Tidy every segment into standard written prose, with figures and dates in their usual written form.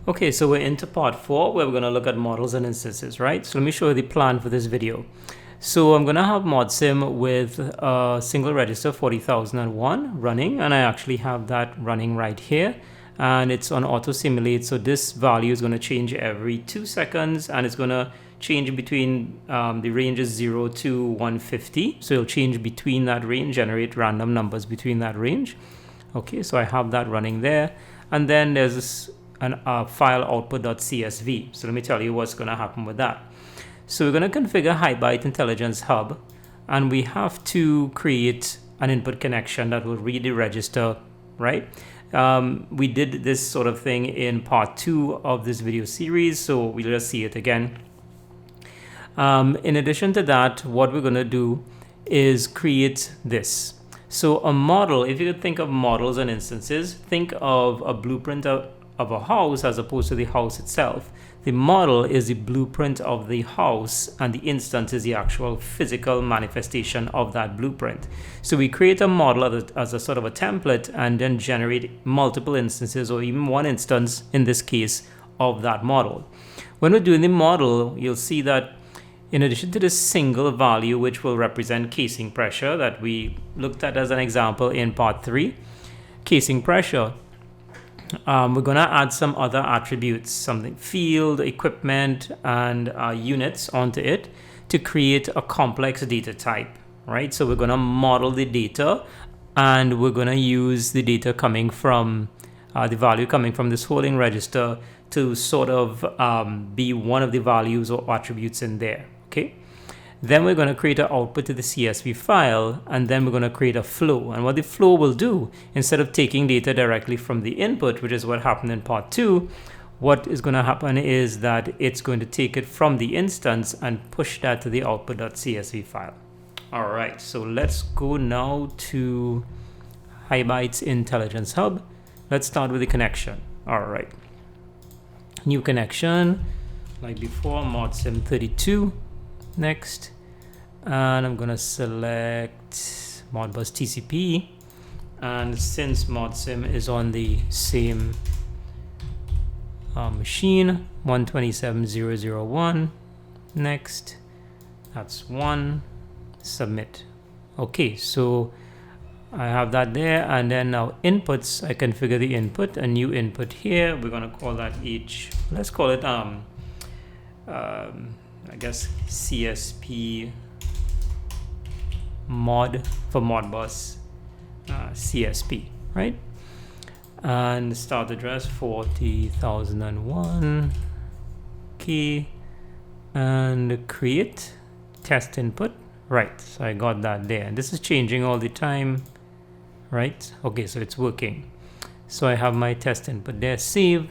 Okay, so we're into part 4 where we're going to look at models and instances, right? So let me show you the plan for this video. So I'm going to have ModSim with a single register 40,001 running, and I actually have that running right here, and it's on auto simulate. So this value is going to change every 2 seconds, and it's going to change between the range is 0 to 150. So it'll change between that range, generate random numbers between that range. Okay, so I have that running there, and then there's this file output.csv. So let me tell you what's going to happen with that. So we're going to configure HighByte Intelligence Hub, and we have to create an input connection that will read the register, right? We did this sort of thing in part 2 of this video series, so we'll just see it again. In addition to that, what we're going to do is create this. So a model, if you could think of models and instances, think of a blueprint of a house as opposed to the house itself. The model is the blueprint of the house, and the instance is the actual physical manifestation of that blueprint. So we create a model as a sort of a template, and then generate multiple instances, or even one instance in this case, of that model. When we're doing the model, you'll see that in addition to this single value, which will represent casing pressure that we looked at as an example in part 3, casing pressure, we're going to add some other attributes, something field, equipment, and units onto it to create a complex data type, right? So we're going to model the data, and we're going to use the data coming from the value coming from this holding register to sort of be one of the values or attributes in there, okay? Then we're going to create an output to the CSV file, and then we're going to create a flow. And what the flow will do, instead of taking data directly from the input, which is what happened in part 2, what is going to happen is that it's going to take it from the instance and push that to the output.csv file. All right, so let's go now to HighByte's Intelligence Hub. Let's start with the connection. All right, new connection, like before, ModSim 32. Next, and I'm going to select Modbus TCP, and since ModSim is on the same machine, 127.0.0.1, next, that's 1, submit. Okay, so I have that there, and then now inputs, I configure the input, a new input here. We're going to call that let's call it I guess CSP mod for Modbus CSP, right? And start address 40,001 key, and create test input, right? So I got that there. This is changing all the time, right? Okay, so it's working. So I have my test input there, save.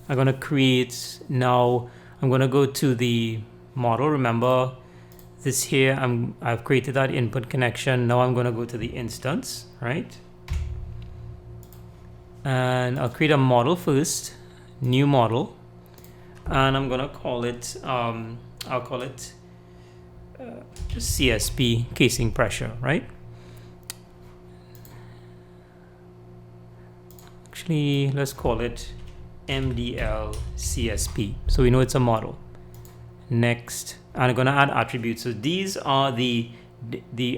I'm going to create now. I'm going to go to the model. Remember this here, I've created that input connection. Now I'm going to go to the instance, right? And I'll create a model first, new model, and I'm going to call it, I'll call it just CSP, casing pressure, right? Actually, let's call it MDL CSP, so we know it's a model. Next, and I'm going to add attributes. So these are the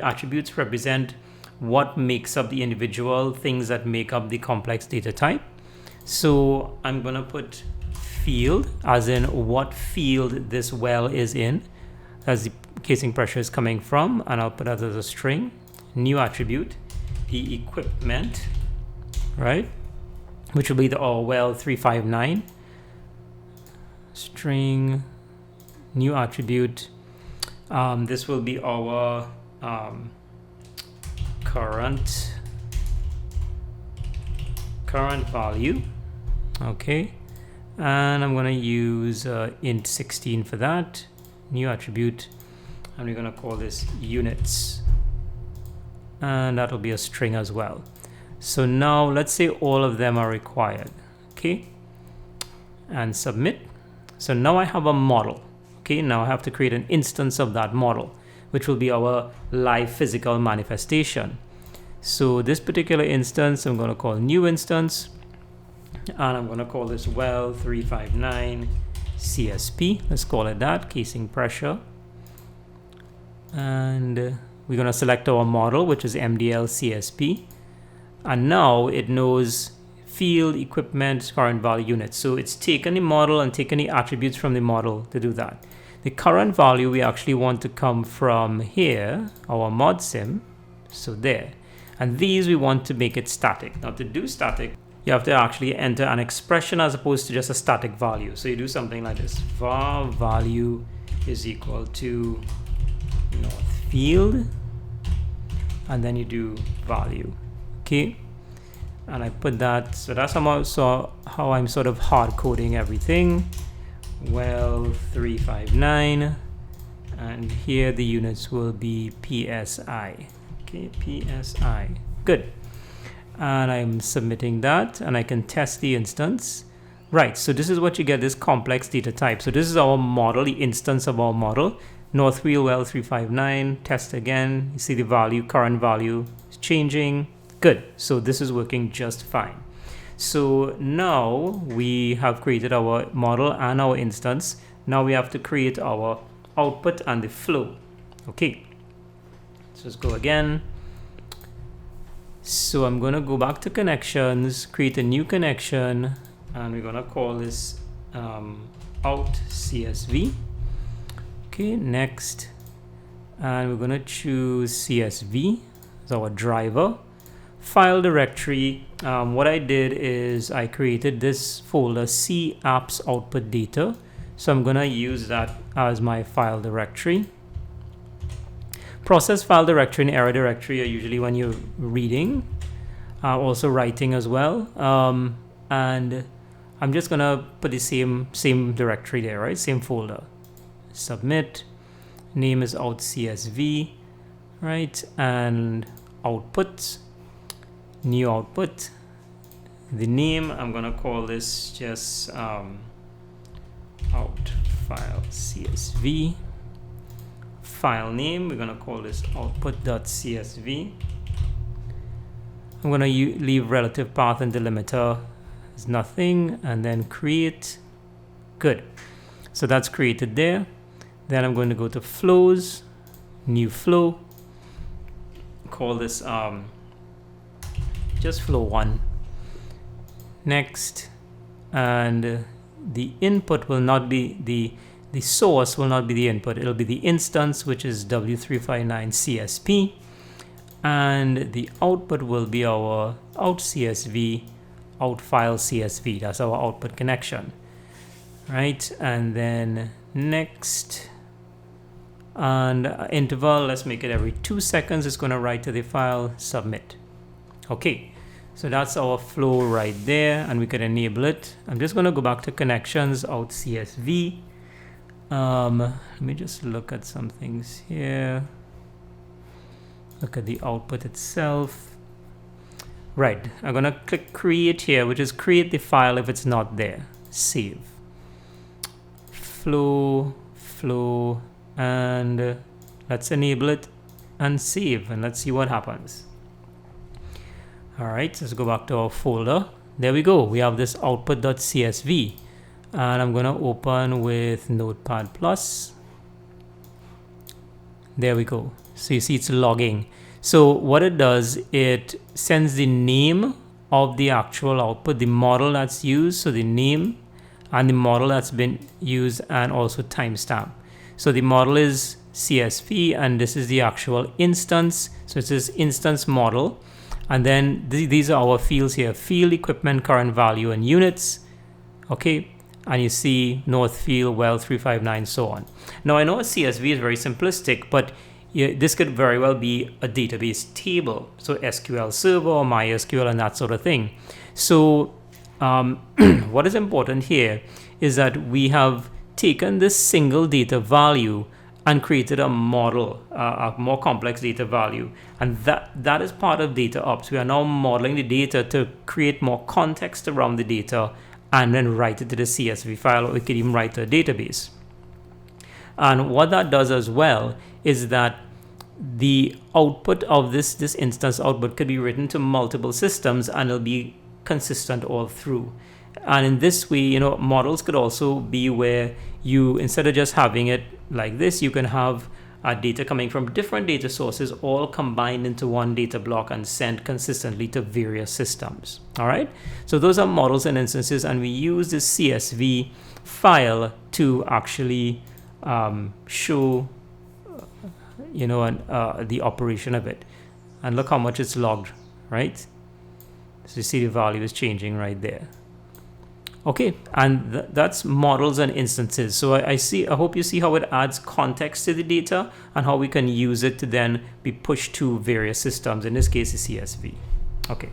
attributes represent what makes up the individual things that make up the complex data type. So I'm going to put field, as in what field this well is in, as the casing pressure is coming from, and I'll put that as a string. New attribute, the equipment, right, which will be the well 359, string, new attribute. This will be our current value, okay, and I'm going to use int 16 for that. New attribute, and we're going to call this units, and that'll be a string as well. So now let's say all of them are required, okay, and submit. So now I have a model, okay. Now I have to create an instance of that model, which will be our live physical manifestation. So this particular instance, I'm going to call new instance, And I'm going to call this well 359 CSP. Let's call it that, casing pressure. And we're going to select our model, which is MDL CSP. And now it knows field, equipment, current value units. So it's taken the model and taken the attributes from the model to do that. The current value we actually want to come from here, our mod sim. So there. And these we want to make it static. Now to do static, you have to actually enter an expression as opposed to just a static value. So you do something like this. Var value is equal to north field. And then you do value. Okay. And I put that, so that's how I'm sort of hard coding everything. Well 359. And here the units will be PSI. Okay, PSI. Good. And I'm submitting that, and I can test the instance. Right, so this is what you get, this complex data type. So this is our model, the instance of our model. North wheel well 359, test again. You see the value, current value is changing. Good, so this is working just fine. So now we have created our model and our instance. Now we have to create our output and the flow. Okay, let's just go again. So I'm going to go back to connections, create a new connection, and we're going to call this out CSV. Okay, next. And we're going to choose CSV as our driver. File directory. What I did is I created this folder C apps output data. So I'm going to use that as my file directory. Process file directory and error directory are usually when you're reading, also writing as well. And I'm just gonna put the same directory there, right? Same folder. Submit. Name is out CSV, right? And output, new output. The name, I'm gonna call this just out file CSV. File name, we're going to call this output.csv. I'm going to leave relative path and delimiter as nothing, and then create. Good. So that's created there. Then I'm going to go to flows, new flow, call this just flow 1. Next, and the input will not be the source will not be the input. It'll be the instance, which is W359 CSP, and the output will be our out CSV, out file CSV. That's our output connection, right? And then next, and interval, let's make it every 2 seconds. It's going to write to the file, submit. Okay, so that's our flow right there, and we can enable it. I'm just going to go back to connections, out CSV. Let me just look at some things here. Look at the output itself. Right, I'm gonna click create here, which is create the file if it's not there. Save. Flow, and let's enable it and save, and let's see what happens. All right, let's go back to our folder. There we go. We have this output.csv. And I'm going to open with Notepad+. There we go. So you see it's logging. So what it does, it sends the name of the actual output, the model that's used, so the name and the model that's been used, and also timestamp. So the model is CSV, and this is the actual instance. So it says instance model. And then these are our fields here: field, equipment, current value, and units. Okay. And you see North Field, well 359, so on. Now I know a CSV is very simplistic, but this could very well be a database table. So SQL Server or MySQL and that sort of thing. So what is important here is that we have taken this single data value and created a model, a more complex data value. And that is part of data ops. We are now modeling the data to create more context around the data, and then write it to the CSV file, or we could even write to a database. And what that does as well is that the output of this instance output could be written to multiple systems, and it'll be consistent all through. And in this way, models could also be where you, instead of just having it like this, you can have data coming from different data sources all combined into one data block and sent consistently to various systems. All right, so those are models and instances, and we use this CSV file to actually show the operation of it. And look how much it's logged, right? So you see the value is changing right there. Okay, and that's models and instances. So I hope you see how it adds context to the data and how we can use it to then be pushed to various systems, in this case the CSV. Okay.